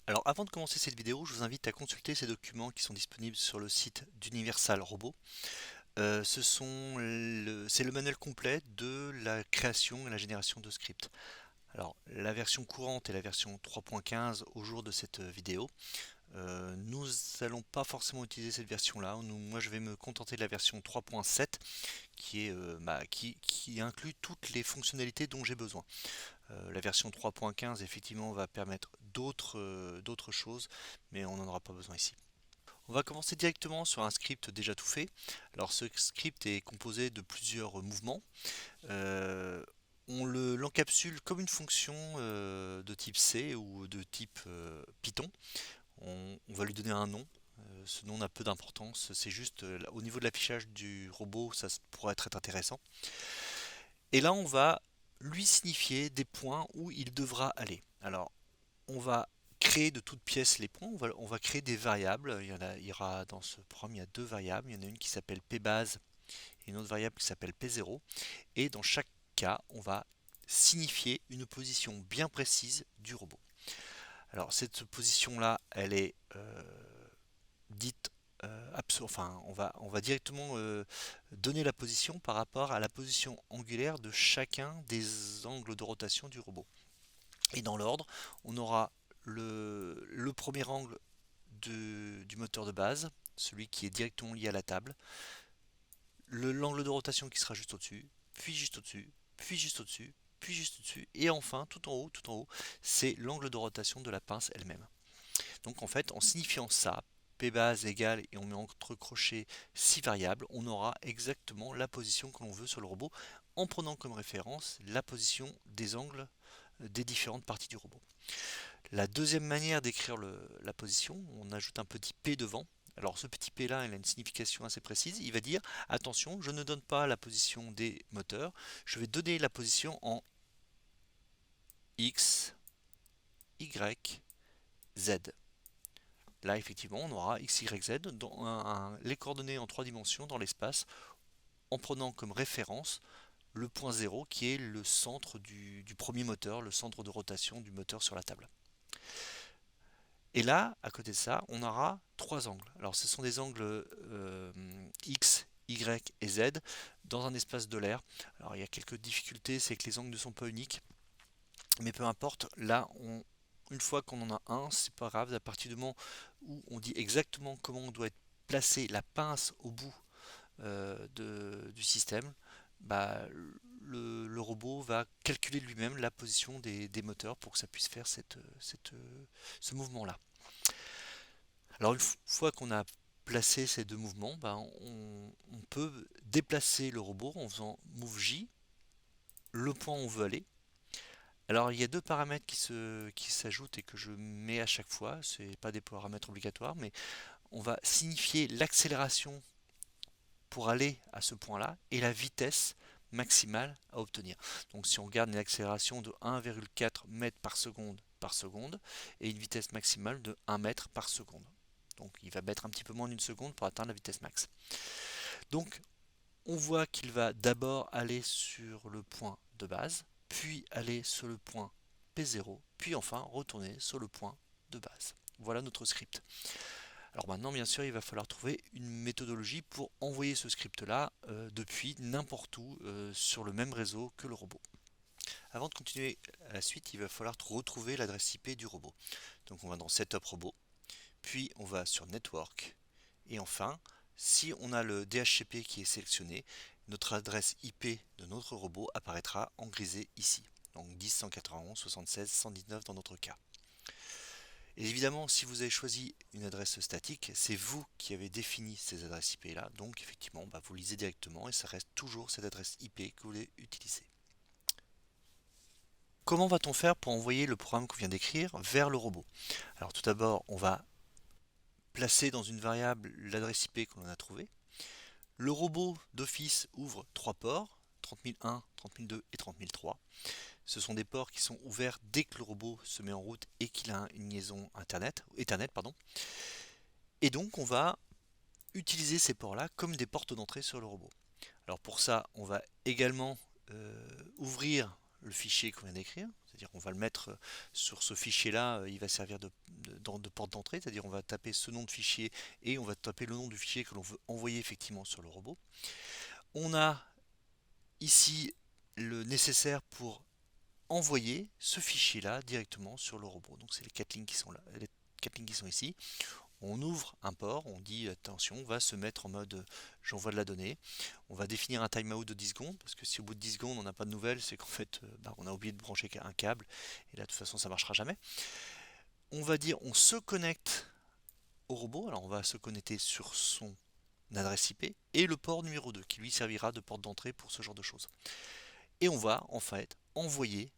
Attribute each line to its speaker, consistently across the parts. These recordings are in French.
Speaker 1: Alors avant de commencer cette vidéo, je vous invite à consulter ces documents qui sont disponibles sur le site d'Universal Robot. C'est le manuel complet de la création et la génération de scripts. Alors la version courante est la version 3.15 au jour de cette vidéo. Nous n'allons pas forcément utiliser cette version-là. Moi je vais me contenter de la version 3.7 qui inclut toutes les fonctionnalités dont j'ai besoin. La version 3.15 effectivement va permettre d'autres choses, mais on n'en aura pas besoin ici. On va commencer directement sur un script déjà tout fait. Alors ce script est composé de plusieurs mouvements. Euh, l'encapsule comme une fonction de type C ou de type Python. On va lui donner un nom. Ce nom n'a peu d'importance, c'est juste au niveau de l'affichage du robot, ça pourrait être intéressant. Et là, on va lui signifier des points où il devra aller. Alors, on va créer de toutes pièces les points, on va créer des variables. Il y aura dans ce programme, il y a deux variables. Il y en a une qui s'appelle pbase et une autre variable qui s'appelle p0. Et dans chaque cas, on va signifier une position bien précise du robot. Alors cette position-là, elle est dite enfin, on va directement donner la position par rapport à la position angulaire de chacun des angles de rotation du robot. Et dans l'ordre, on aura le premier angle du moteur de base, celui qui est directement lié à la table, l'angle de rotation qui sera juste au-dessus, puis juste au-dessus, puis juste au-dessus, puis juste au-dessus, et enfin tout en haut, c'est l'angle de rotation de la pince elle-même. Donc en fait, en signifiant ça, p base égale, et on met entre crochets 6 variables, on aura exactement la position que l'on veut sur le robot, en prenant comme référence la position des angles des différentes parties du robot. La deuxième manière d'écrire la position, on ajoute un petit P devant. Alors ce petit P là, il a une signification assez précise. Il va dire, attention, je ne donne pas la position des moteurs, je vais donner la position en X, Y, Z. Là, effectivement, on aura X, Y, Z, les coordonnées en trois dimensions dans l'espace, en prenant comme référence le point 0 qui est le centre du premier moteur, le centre de rotation du moteur sur la table. Et là, à côté de ça, on aura trois angles. Alors ce sont des angles X, Y et Z dans un espace de l'air. Alors il y a quelques difficultés, c'est que les angles ne sont pas uniques, mais peu importe, là, une fois qu'on en a un, c'est pas grave, à partir du moment où on dit exactement comment on doit être placé la pince au bout du système, bah, le robot va calculer lui-même la position des moteurs pour que ça puisse faire ce mouvement-là. Alors une fois qu'on a placé ces deux mouvements, bah, on peut déplacer le robot en faisant move J, le point où on veut aller. Alors il y a deux paramètres qui s'ajoutent et que je mets à chaque fois, ce n'est pas des paramètres obligatoires, mais on va signifier l'accélération pour aller à ce point-là et la vitesse maximale à obtenir. Donc si on regarde une accélération de 1,4 mètres par seconde et une vitesse maximale de 1 mètre par seconde. Donc il va mettre un petit peu moins d'une seconde pour atteindre la vitesse max. Donc on voit qu'il va d'abord aller sur le point de base, puis aller sur le point P0, puis enfin retourner sur le point de base. Voilà notre script. Alors maintenant, bien sûr, il va falloir trouver une méthodologie pour envoyer ce script-là depuis n'importe où sur le même réseau que le robot. Avant de continuer à la suite, il va falloir retrouver l'adresse IP du robot. Donc on va dans Setup Robot, puis on va sur Network, et enfin, si on a le DHCP qui est sélectionné, notre adresse IP de notre robot apparaîtra en grisé ici. Donc 10.191.76.119 dans notre cas. Et évidemment, si vous avez choisi une adresse statique, c'est vous qui avez défini ces adresses IP là. Donc effectivement, vous lisez directement et ça reste toujours cette adresse IP que vous voulez utiliser. Comment va-t-on faire pour envoyer le programme qu'on vient d'écrire vers le robot? Alors tout d'abord, on va placer dans une variable l'adresse IP qu'on a trouvée. Le robot d'office ouvre trois ports, 30001, 30002 et 30003. Ce sont des ports qui sont ouverts dès que le robot se met en route et qu'il a une liaison Ethernet. Et donc on va utiliser ces ports-là comme des portes d'entrée sur le robot. Alors pour ça, on va également ouvrir le fichier qu'on vient d'écrire, C'est-à-dire on va le mettre sur ce fichier-là, il va servir de porte d'entrée, c'est-à-dire on va taper ce nom de fichier et on va taper le nom du fichier que l'on veut envoyer effectivement sur le robot. On a ici le nécessaire pour envoyer ce fichier-là directement sur le robot. Donc c'est les 4 lignes qui sont là, les 4 lignes qui sont ici. On ouvre un port, on dit attention, on va se mettre en mode j'envoie de la donnée. On va définir un timeout de 10 secondes, parce que si au bout de 10 secondes on n'a pas de nouvelles, c'est qu'en fait on a oublié de brancher un câble, et là de toute façon ça ne marchera jamais. On va dire on se connecte au robot, alors on va se connecter sur son adresse IP et le port numéro 2 qui lui servira de porte d'entrée pour ce genre de choses. Et on va en fait envoyer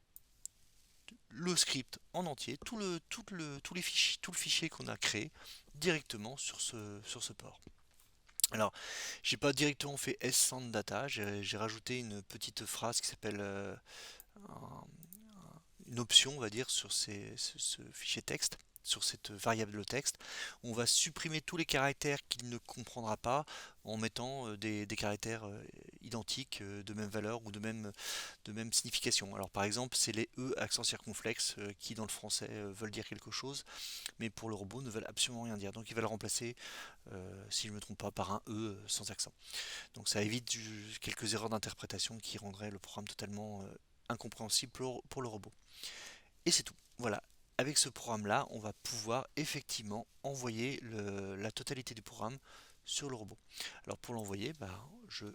Speaker 1: le script en entier, tous les fichiers, tout le fichier qu'on a créé directement sur ce port. Alors, j'ai pas directement fait send data, j'ai rajouté une petite phrase qui s'appelle une option, on va dire, sur ce fichier texte, sur cette variable texte. On va supprimer tous les caractères qu'il ne comprendra pas en mettant des caractères identiques de même valeur ou de même signification. Alors par exemple, c'est les E accent circonflexe qui dans le français veulent dire quelque chose, mais pour le robot ne veulent absolument rien dire. Donc il va le remplacer, si je ne me trompe pas, par un E sans accent. Donc ça évite quelques erreurs d'interprétation qui rendraient le programme totalement incompréhensible pour le robot. Et c'est tout. Voilà. Avec ce programme-là, on va pouvoir effectivement envoyer la totalité du programme sur le robot. Alors pour l'envoyer, je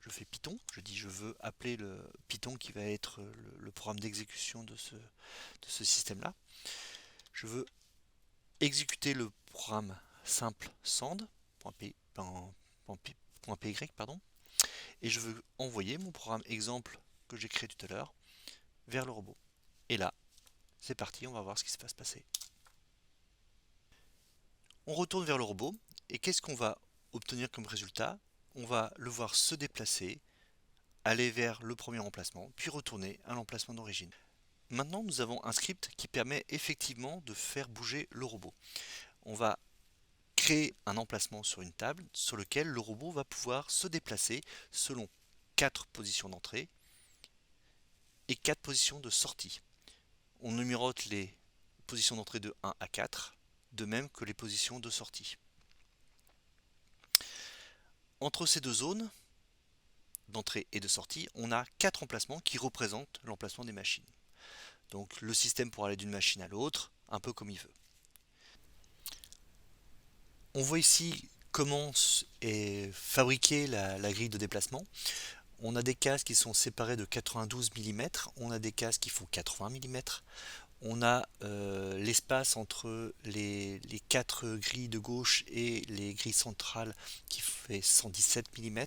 Speaker 1: fais Python. Je dis je veux appeler le Python qui va être le programme d'exécution de ce système-là. Je veux exécuter le programme simple send.py, pardon, et je veux envoyer mon programme exemple que j'ai créé tout à l'heure vers le robot. Et là, c'est parti, on va voir ce qui se va se passer. On retourne vers le robot et qu'est-ce qu'on va obtenir comme résultat? On va le voir se déplacer, aller vers le premier emplacement, puis retourner à l'emplacement d'origine. Maintenant, nous avons un script qui permet effectivement de faire bouger le robot. On va créer un emplacement sur une table sur lequel le robot va pouvoir se déplacer selon 4 positions d'entrée et 4 positions de sortie. On numérote les positions d'entrée de 1 à 4, de même que les positions de sortie. Entre ces deux zones d'entrée et de sortie, on a 4 emplacements qui représentent l'emplacement des machines. Donc le système pourra aller d'une machine à l'autre, un peu comme il veut. On voit ici comment est fabriquée la grille de déplacement. On a des cases qui sont séparées de 92 mm, on a des cases qui font 80 mm, on a l'espace entre les 4 grilles de gauche et les grilles centrales qui fait 117 mm.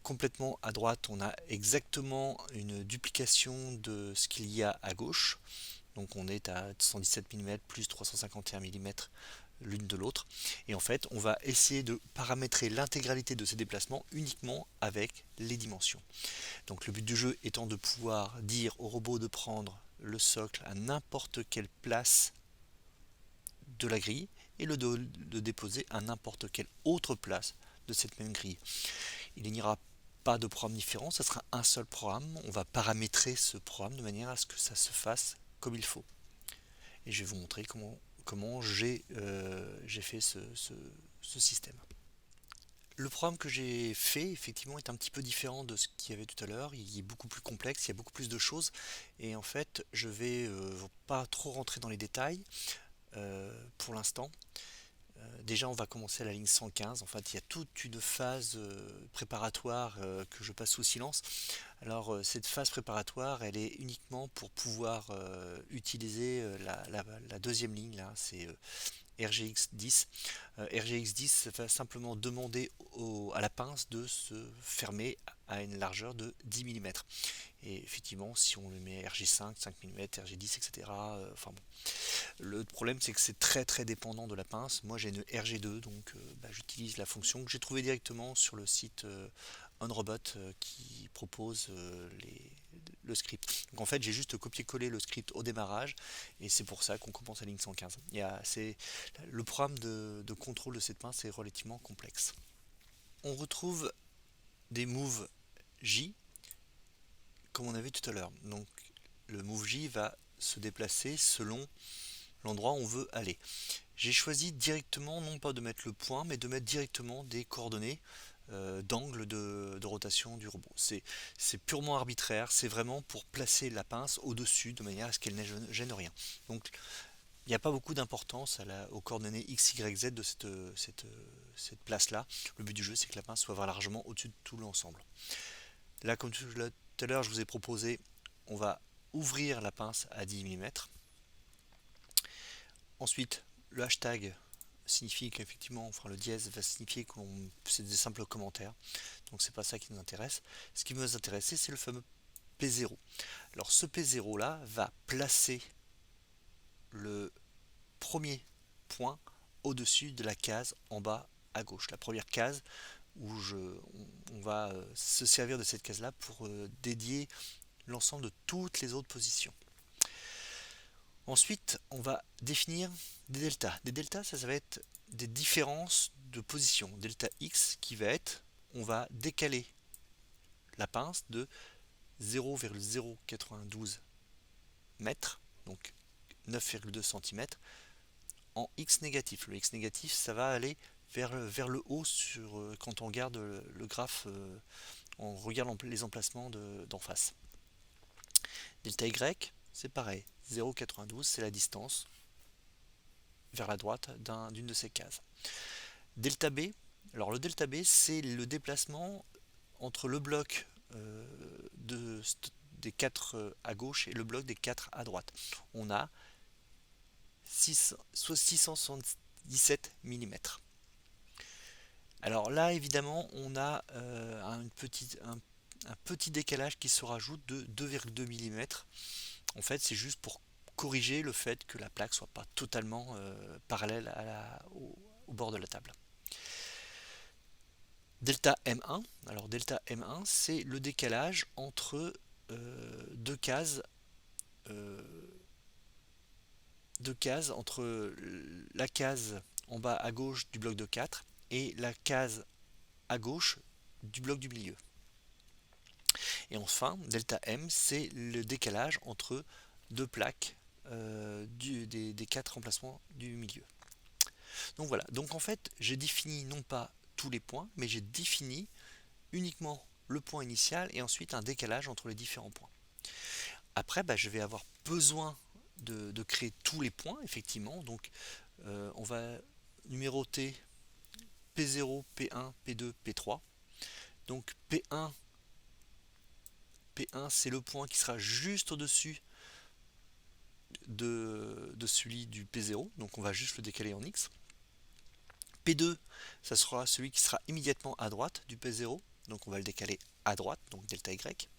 Speaker 1: Complètement à droite, on a exactement une duplication de ce qu'il y a à gauche. Donc on est à 117 mm plus 351 mm l'une de l'autre. Et en fait, on va essayer de paramétrer l'intégralité de ces déplacements uniquement avec les dimensions. Donc le but du jeu étant de pouvoir dire au robot de prendre le socle à n'importe quelle place de la grille et le déposer à n'importe quelle autre place de cette même grille. Il n'y aura pas de programme différent, ça sera un seul programme. On va paramétrer ce programme de manière à ce que ça se fasse comme il faut. Et je vais vous montrer comment j'ai fait ce système. Le programme que j'ai fait effectivement est un petit peu différent de ce qu'il y avait tout à l'heure. Il est beaucoup plus complexe, il y a beaucoup plus de choses. Et en fait, je vais pas trop rentrer dans les détails pour l'instant. Déjà, on va commencer à la ligne 115. En fait, il y a toute une phase préparatoire que je passe sous silence. Alors, cette phase préparatoire, elle est uniquement pour pouvoir utiliser la deuxième ligne, là, c'est RGX 10. RGX 10 va simplement demander à la pince de se fermer à une largeur de 10 mm. Et effectivement, si on le met RG5, 5 mm, RG10, etc. Enfin bon. Le problème, c'est que c'est très dépendant de la pince. Moi, j'ai une RG2, donc j'utilise la fonction que j'ai trouvée directement sur le site OnRobot qui propose le script. Donc en fait, j'ai juste copié-collé le script au démarrage et c'est pour ça qu'on commence à ligne 115. Le programme de contrôle de cette pince est relativement complexe. On retrouve des moves J comme on a vu tout à l'heure. Donc le MoveJ va se déplacer selon l'endroit où on veut aller. J'ai choisi directement, non pas de mettre le point, mais de mettre directement des coordonnées d'angle de rotation du robot. C'est purement arbitraire, c'est vraiment pour placer la pince au-dessus de manière à ce qu'elle ne gêne rien. Donc il n'y a pas beaucoup d'importance aux coordonnées x, y, z de cette place-là. Le but du jeu, c'est que la pince soit largement au-dessus de tout l'ensemble. Là, comme tout à l'heure, je vous ai proposé, on va ouvrir la pince à 10 mm. Ensuite, le hashtag signifie qu'effectivement, enfin le dièse va signifier que c'est des simples commentaires. Donc c'est pas ça qui nous intéresse. Ce qui va nous intéresser, c'est le fameux P0. Alors ce P0 là va placer le premier point au-dessus de la case en bas à gauche. La première case où on va se servir de cette case là pour dédier l'ensemble de toutes les autres positions. Ensuite, on va définir des deltas. Des deltas, ça va être des différences de position. Delta X qui va être, on va décaler la pince de 0,092 mètres, donc 9,2 cm, en X négatif. Le X négatif, ça va aller vers le haut quand on regarde le graphe, on regarde les emplacements d'en face. Delta Y, c'est pareil. 0,92, c'est la distance vers la droite d'une de ces cases. Delta B, alors le delta B, c'est le déplacement entre le bloc des 4 à gauche et le bloc des 4 à droite. On a 677 mm. Alors là, évidemment, on a un petit décalage qui se rajoute de 2,2 mm. En fait, c'est juste pour corriger le fait que la plaque soit pas totalement parallèle au bord de la table. Delta M1, alors delta M1, c'est le décalage entre deux cases entre la case en bas à gauche du bloc de 4 et la case à gauche du bloc du milieu. Et enfin, delta M, c'est le décalage entre deux plaques des 4 emplacements du milieu. Donc voilà, donc en fait, j'ai défini non pas tous les points, mais j'ai défini uniquement le point initial et ensuite un décalage entre les différents points. Après, je vais avoir besoin de créer tous les points, effectivement. Donc, on va numéroter P0, P1, P2, P3. Donc, P1, c'est le point qui sera juste au-dessus de celui du P0. Donc, on va juste le décaler en X. P2, ça sera celui qui sera immédiatement à droite du P0. Donc, on va le décaler à droite, donc delta Y.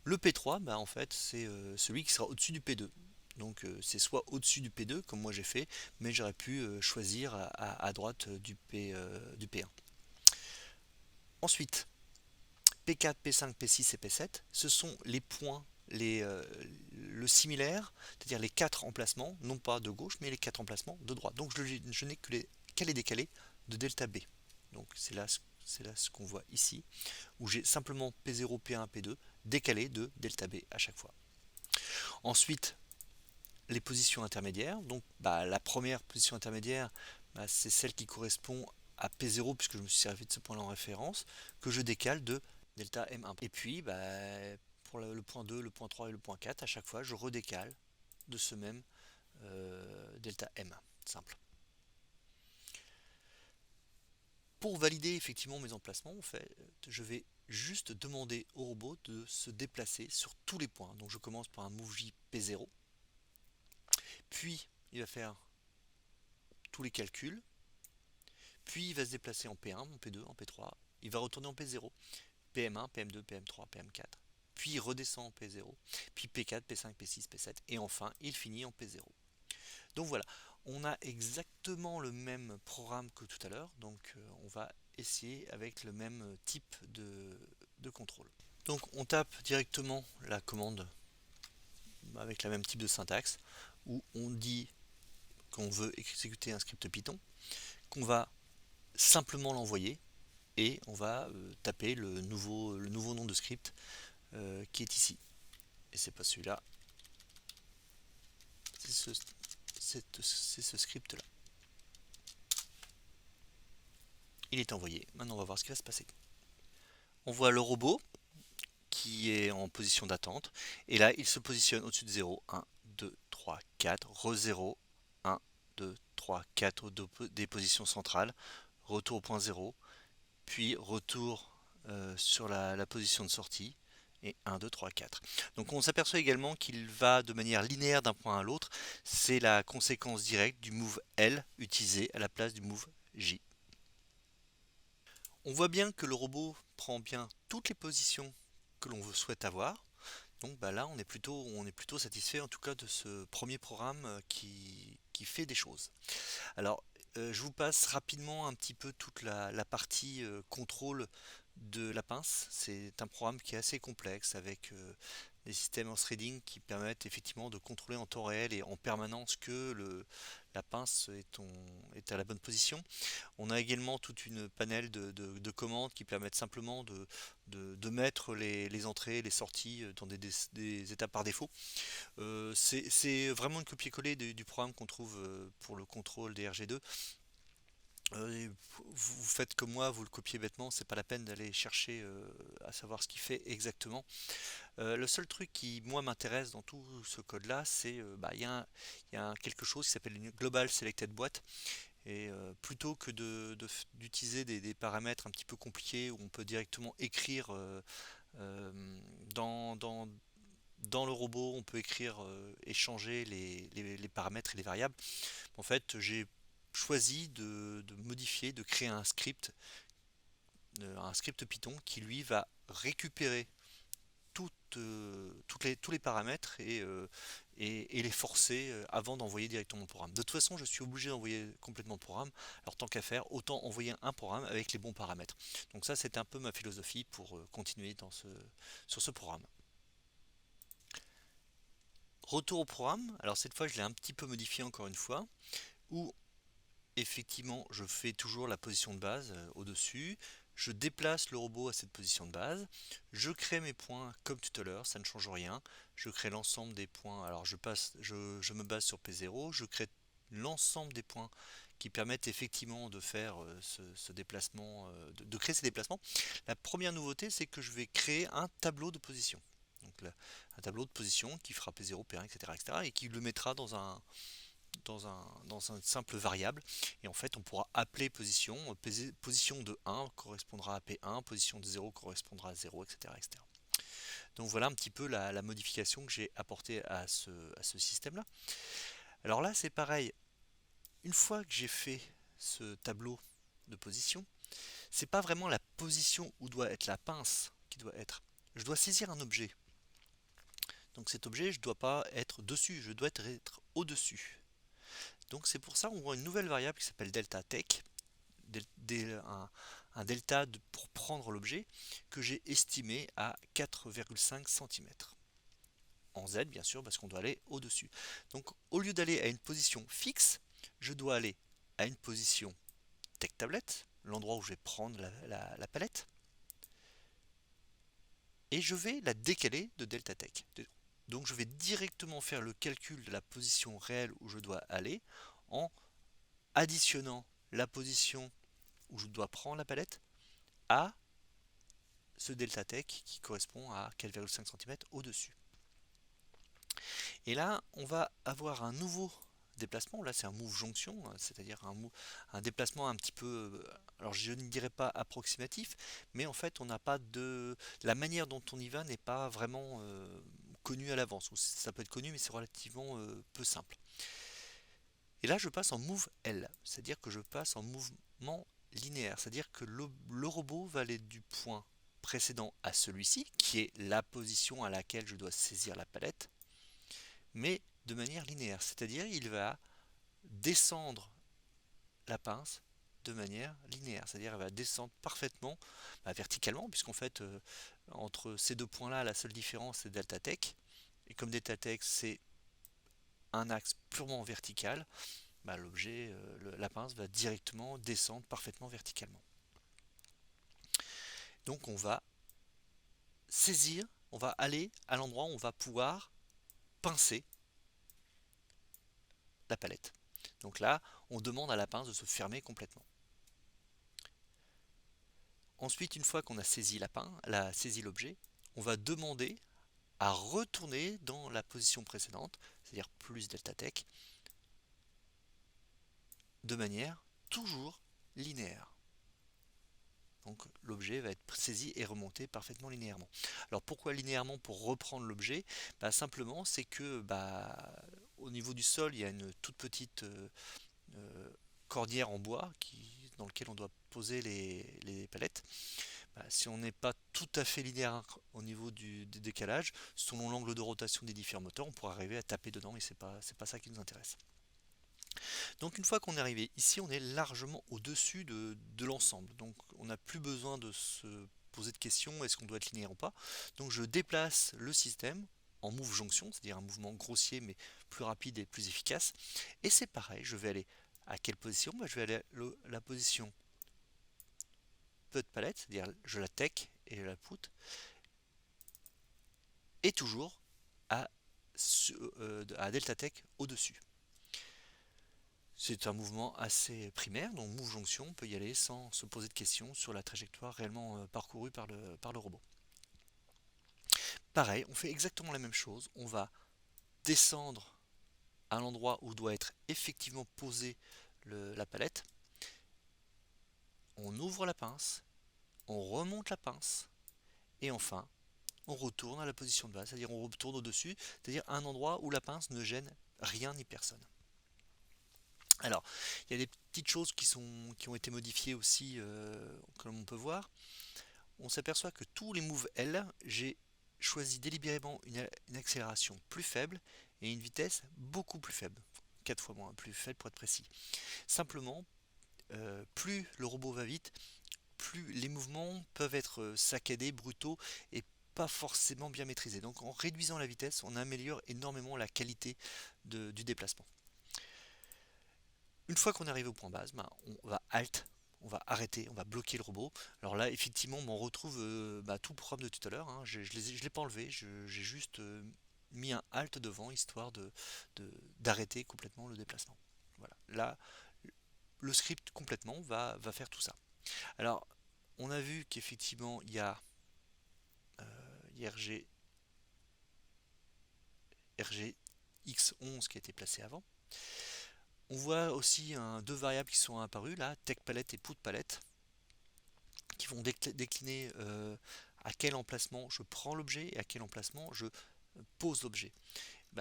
Speaker 1: Le P3, en fait, c'est celui qui sera au-dessus du P2. Donc c'est soit au-dessus du P2, comme moi j'ai fait, mais j'aurais pu choisir à droite du P1. Ensuite, P4, P5, P6 et P7, ce sont les points, le similaire, c'est-à-dire les 4 emplacements, non pas de gauche, mais les 4 emplacements de droite. Donc je n'ai qu'à les décaler de delta B. Donc c'est là ce qu'on voit ici, où j'ai simplement P0, P1, P2 décalé de delta B à chaque fois. Ensuite, les positions intermédiaires. Donc la première position intermédiaire, c'est celle qui correspond à P0, puisque je me suis servi de ce point-là en référence, que je décale de delta M1. Et puis, pour le point 2, le point 3 et le point 4, à chaque fois, je redécale de ce même delta M1. Simple. Pour valider effectivement mes emplacements, en fait, je vais juste demander au robot de se déplacer sur tous les points. Donc je commence par un MoveJ P0, puis il va faire tous les calculs, puis il va se déplacer en P1, en P2, en P3, il va retourner en P0, PM1, PM2, PM3, PM4, puis il redescend en P0, puis P4, P5, P6, P7, et enfin il finit en P0. Donc voilà, on a exactement le même programme que tout à l'heure, donc on va essayer avec le même type de contrôle. Donc on tape directement la commande avec le même type de syntaxe, où on dit qu'on veut exécuter un script Python, qu'on va simplement l'envoyer, et on va taper le nouveau nom de script qui est ici. Et c'est pas celui-là, c'est ce script-là. Il est envoyé. Maintenant, on va voir ce qui va se passer. On voit le robot qui est en position d'attente. Et là, il se positionne au-dessus de 0. 1, 2, 3, 4. Re-0. 1, 2, 3, 4 des positions centrales. Retour au point 0. Puis retour sur la position de sortie. Et 1, 2, 3, 4. Donc on s'aperçoit également qu'il va de manière linéaire d'un point à l'autre. C'est la conséquence directe du move L utilisé à la place du move J. On voit bien que le robot prend bien toutes les positions que l'on souhaite avoir. Donc bah là, on est plutôt satisfait en tout cas de ce premier programme qui fait des choses. Alors, je vous passe rapidement un petit peu toute la partie contrôle de la pince. C'est un programme qui est assez complexe avec des systèmes en threading qui permettent effectivement de contrôler en temps réel et en permanence que la pince est à la bonne position. On a également toute une panel de commandes qui permettent simplement de mettre les entrées et les sorties dans des étapes par défaut. C'est vraiment une copier-coller du programme qu'on trouve pour le contrôle des RG2. Vous faites comme moi, vous le copiez bêtement, c'est pas la peine d'aller chercher à savoir ce qu'il fait exactement. Le seul truc qui moi m'intéresse dans tout ce code là, c'est il y a quelque chose qui s'appelle une Global Selected Boîte. Et plutôt que d'utiliser des paramètres un petit peu compliqués où on peut directement écrire euh, dans, dans, dans le robot, on peut écrire et changer les paramètres et les variables. En fait, j'ai choisi de modifier, de créer un script Python qui lui va récupérer tous les paramètres et les forcer avant d'envoyer directement le programme. De toute façon, je suis obligé d'envoyer complètement le programme. Alors tant qu'à faire, autant envoyer un programme avec les bons paramètres. Donc ça, c'était un peu ma philosophie pour continuer sur ce programme. Retour au programme. Alors cette fois, je l'ai un petit peu modifié encore une fois, où effectivement, je fais toujours la position de base au-dessus. Je déplace le robot à cette position de base. Je crée mes points comme tout à l'heure, ça ne change rien. Je crée l'ensemble des points. Alors je me base sur P0. Je crée l'ensemble des points qui permettent effectivement de faire ce déplacement, de créer ces déplacements. La première nouveauté, c'est que je vais créer un tableau de position. Donc là, un tableau de position qui fera P0, P1, etc., etc. et qui le mettra dans une simple variable, et en fait on pourra appeler position. Position de 1 correspondra à P1, position de 0 correspondra à 0, etc., etc. Donc voilà un petit peu la modification que j'ai apportée à ce système là. Alors là c'est pareil, une fois que j'ai fait ce tableau de position, c'est pas vraiment la position où doit être la pince qui doit être, je dois saisir un objet. Donc cet objet, je ne dois pas être dessus, je dois être au-dessus. Donc c'est pour ça qu'on voit une nouvelle variable qui s'appelle delta tech, un delta pour prendre l'objet que j'ai estimé à 4,5 cm. En Z bien sûr parce qu'on doit aller au-dessus. Donc au lieu d'aller à une position fixe, je dois aller à une position tech tablette, l'endroit où je vais prendre la palette, et je vais la décaler de delta tech. Donc je vais directement faire le calcul de la position réelle où je dois aller en additionnant la position où je dois prendre la palette à ce delta tech qui correspond à 4,5 cm au-dessus. Et là, on va avoir un nouveau déplacement. Là, c'est un move jonction, c'est-à-dire un déplacement un petit peu, alors je ne dirais pas approximatif, mais en fait, on n'a pas de. La manière dont on y va n'est pas vraiment connue à l'avance. Ça peut être connu, mais c'est relativement peu simple. Et là, je passe en move L, c'est-à-dire que je passe en mouvement linéaire, c'est-à-dire que le robot va aller du point précédent à celui-ci, qui est la position à laquelle je dois saisir la palette, mais de manière linéaire, c'est-à-dire il va descendre la pince de manière linéaire, c'est-à-dire elle va descendre parfaitement verticalement, puisqu'en fait entre ces deux points-là, la seule différence c'est delta tech, et comme delta tech c'est un axe purement vertical, l'objet, la pince va directement descendre parfaitement verticalement. Donc on va saisir on va aller à l'endroit où on va pouvoir pincer la palette. Donc là, on demande à la pince de se fermer complètement. Ensuite, une fois qu'on a saisi saisi l'objet, on va demander à retourner dans la position précédente, c'est-à-dire plus delta tech, de manière toujours linéaire. Donc l'objet va être saisi et remonté parfaitement linéairement. Alors pourquoi linéairement pour reprendre l'objet? Simplement c'est que au niveau du sol il y a une toute petite cordillère en bois dans lequel on doit poser les palettes. Si on n'est pas tout à fait linéaire au niveau du décalage, selon l'angle de rotation des différents moteurs, on pourra arriver à taper dedans et c'est pas ça qui nous intéresse. Donc une fois qu'on est arrivé ici, on est largement au-dessus de l'ensemble. Donc on n'a plus besoin de se poser de questions, est-ce qu'on doit être linéaire ou pas. Donc je déplace le système en move jonction, c'est-à-dire un mouvement grossier mais plus rapide et plus efficace. Et c'est pareil, je vais aller à quelle position? Je vais aller à la position put palette, c'est-à-dire je la tech et je la put, et toujours à, à delta tech au-dessus. C'est un mouvement assez primaire, donc move jonction, on peut y aller sans se poser de questions sur la trajectoire réellement parcourue par le robot. Pareil, on fait exactement la même chose, on va descendre à l'endroit où doit être effectivement posée la palette, on ouvre la pince, on remonte la pince, et enfin, on retourne à la position de base, c'est-à-dire on retourne au-dessus, c'est-à-dire un endroit où la pince ne gêne rien ni personne. Alors, il y a des petites choses qui ont été modifiées aussi, comme on peut voir. On s'aperçoit que tous les moves L, j'ai choisi délibérément une accélération plus faible et une vitesse beaucoup plus faible, 4 fois moins, plus faible pour être précis. Simplement, plus le robot va vite, plus les mouvements peuvent être saccadés, brutaux et pas forcément bien maîtrisés. Donc en réduisant la vitesse, on améliore énormément la qualité du déplacement. Une fois qu'on arrive au point base, on va alt, on va arrêter, on va bloquer le robot. Alors là, effectivement, on retrouve tout le programme de tout à l'heure, hein. Je ne l'ai pas enlevé, j'ai juste mis un alt devant, histoire d'arrêter complètement le déplacement. Voilà. Là, le script complètement va faire tout ça. Alors, on a vu qu'effectivement, il y a RG, RGX11 qui a été placé avant. On voit aussi deux variables qui sont apparues là, TechPalette et PutPalette, qui vont décliner à quel emplacement je prends l'objet et à quel emplacement je pose l'objet.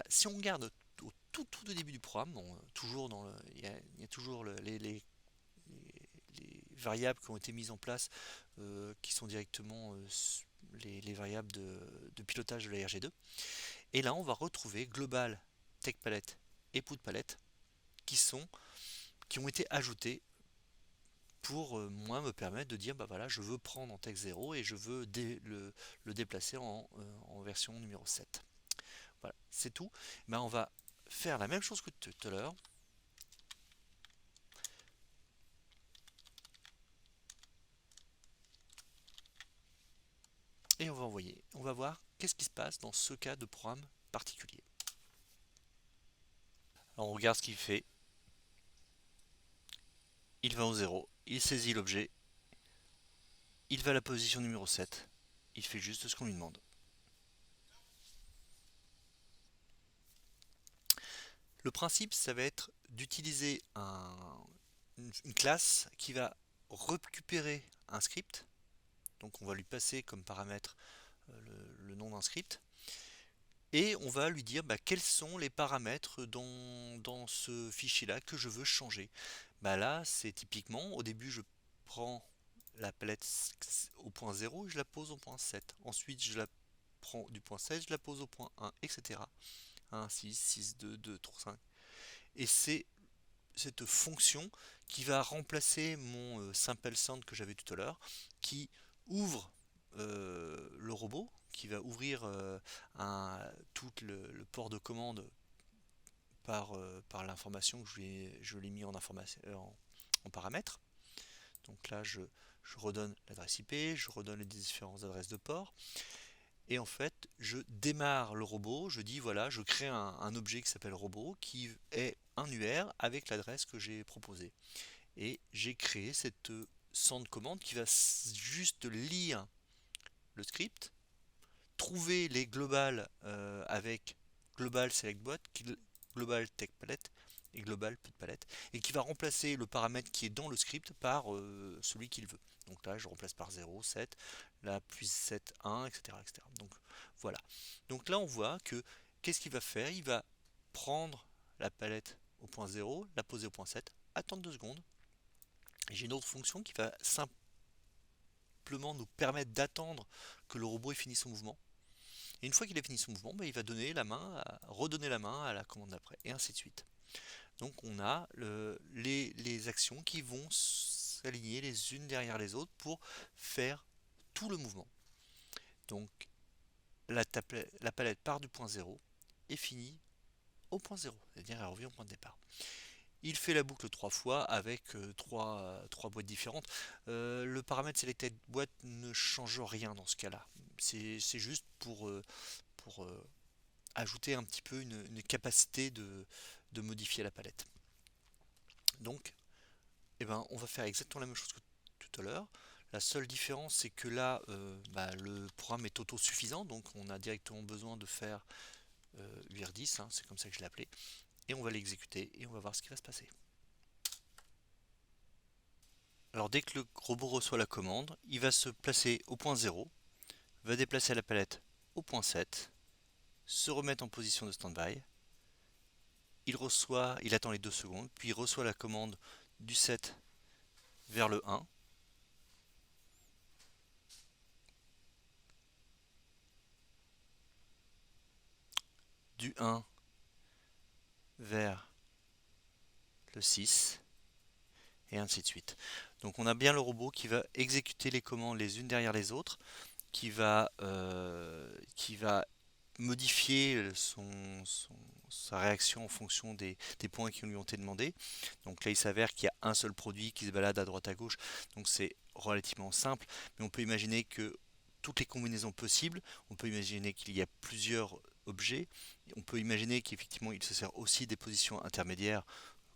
Speaker 1: Si on regarde au tout début du programme, bon, toujours il y a toujours les variables qui ont été mises en place, qui sont directement les variables de pilotage de la RG2. Et là, on va retrouver Global, TechPalette et PutPalette qui ont été ajoutés pour moi me permettre de dire voilà, je veux prendre en texte 0 et je veux le déplacer en version numéro 7. Voilà, c'est tout. On va faire la même chose que tout à l'heure. Et on va envoyer. On va voir qu'est-ce qui se passe dans ce cas de programme particulier. Alors on regarde ce qu'il fait. Il va au 0, il saisit l'objet, il va à la position numéro 7, il fait juste ce qu'on lui demande. Le principe, ça va être d'utiliser une classe qui va récupérer un script. Donc on va lui passer comme paramètre le nom d'un script. Et on va lui dire quels sont les paramètres dans ce fichier-là que je veux changer. Là, c'est typiquement, au début, je prends la palette au point 0 et je la pose au point 7. Ensuite, je la prends du point 7, je la pose au point 1, etc. 1, 6, 6, 2, 2, 3, 5. Et c'est cette fonction qui va remplacer mon simple sound que j'avais tout à l'heure, qui ouvre le robot, qui va ouvrir tout le port de commande par l'information que je l'ai mis en paramètre. Donc là, je redonne l'adresse IP, je redonne les différentes adresses de port. Et en fait, je démarre le robot, je dis voilà, je crée un objet qui s'appelle robot, qui est un UR avec l'adresse que j'ai proposée. Et j'ai créé cette centre commande qui va juste lire le script, trouver les globales avec global select bot, global tech palette et global put palette, et qui va remplacer le paramètre qui est dans le script par celui qu'il veut. Donc là, je remplace par 0, 7, là, plus 7, 1, etc., etc. Donc voilà. Donc là, on voit que qu'est-ce qu'il va faire? Il va prendre la palette au point 0, la poser au point 7, attendre 2 secondes. Et j'ai une autre fonction qui va simplement nous permettre d'attendre que le robot ait fini son mouvement. Et une fois qu'il a fini son mouvement, bah, il va donner la main, redonner la main à la commande d'après, et ainsi de suite. Donc on a les actions qui vont s'aligner les unes derrière les autres pour faire tout le mouvement. Donc la palette part du point 0 et finit au point 0, c'est-à-dire elle revient au point de départ. Il fait la boucle 3 fois avec trois boîtes différentes. Le paramètre selected boîte ne change rien dans ce cas-là. C'est juste pour ajouter un petit peu une capacité de modifier la palette. Donc, eh ben, on va faire exactement la même chose que tout à l'heure. La seule différence, c'est que là, le programme est autosuffisant, donc on a directement besoin de faire UR10, hein, c'est comme ça que je l'ai appelé, et on va l'exécuter et on va voir ce qui va se passer. Alors dès que le robot reçoit la commande, il va se placer au point 0, va déplacer la palette au point 7, se remettre en position de stand-by, il attend les 2 secondes, puis il reçoit la commande du 7 vers le 1, du 1 vers le 6, et ainsi de suite. Donc on a bien le robot qui va exécuter les commandes les unes derrière les autres, qui va modifier sa réaction en fonction des points qui lui ont été demandés. Donc là, il s'avère qu'il y a un seul produit qui se balade à droite à gauche, donc c'est relativement simple, mais on peut imaginer que toutes les combinaisons possibles, on peut imaginer qu'il y a plusieurs objets, on peut imaginer qu'effectivement il se sert aussi des positions intermédiaires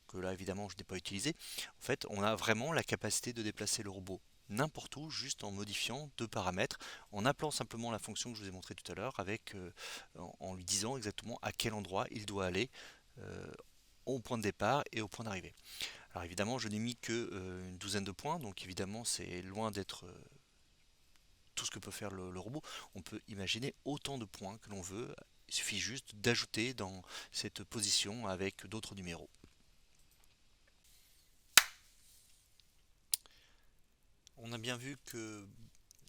Speaker 1: que là évidemment je n'ai pas utilisé. En fait, on a vraiment la capacité de déplacer le robot n'importe où, juste en modifiant deux paramètres, en appelant simplement la fonction que je vous ai montré tout à l'heure, en lui disant exactement à quel endroit il doit aller au point de départ et au point d'arrivée. Alors évidemment, je n'ai mis que une douzaine de points, donc évidemment c'est loin d'être tout ce que peut faire le robot. On peut imaginer autant de points que l'on veut, il suffit juste d'ajouter dans cette position avec d'autres numéros. On a bien vu que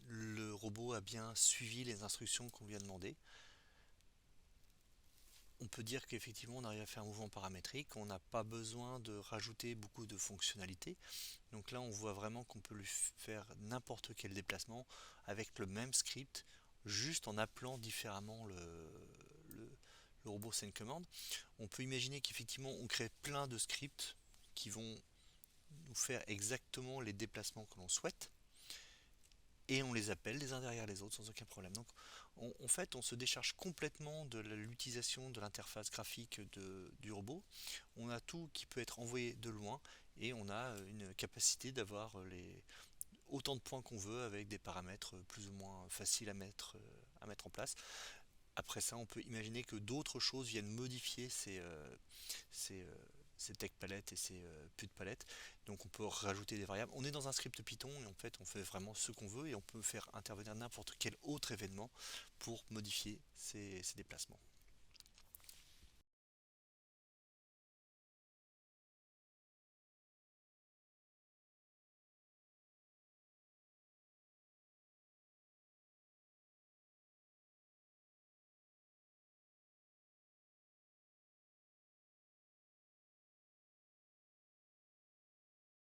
Speaker 1: le robot a bien suivi les instructions qu'on lui a demandées. On peut dire qu'effectivement on arrive à faire un mouvement paramétrique, on n'a pas besoin de rajouter beaucoup de fonctionnalités. Donc là on voit vraiment qu'on peut lui faire n'importe quel déplacement avec le même script, juste en appelant différemment le robot SendCommand. On peut imaginer qu'effectivement on crée plein de scripts qui vont nous faire exactement les déplacements que l'on souhaite, et on les appelle les uns derrière les autres sans aucun problème. Donc en fait on se décharge complètement de l'utilisation de l'interface graphique du robot. On a tout qui peut être envoyé de loin et on a une capacité d'avoir autant de points qu'on veut avec des paramètres plus ou moins faciles à mettre en place. Après ça, on peut imaginer que d'autres choses viennent modifier ces, euh, ces tech palettes et ces put palettes. Donc on peut rajouter des variables. On est dans un script Python et en fait on fait vraiment ce qu'on veut et on peut faire intervenir n'importe quel autre événement pour modifier ces déplacements.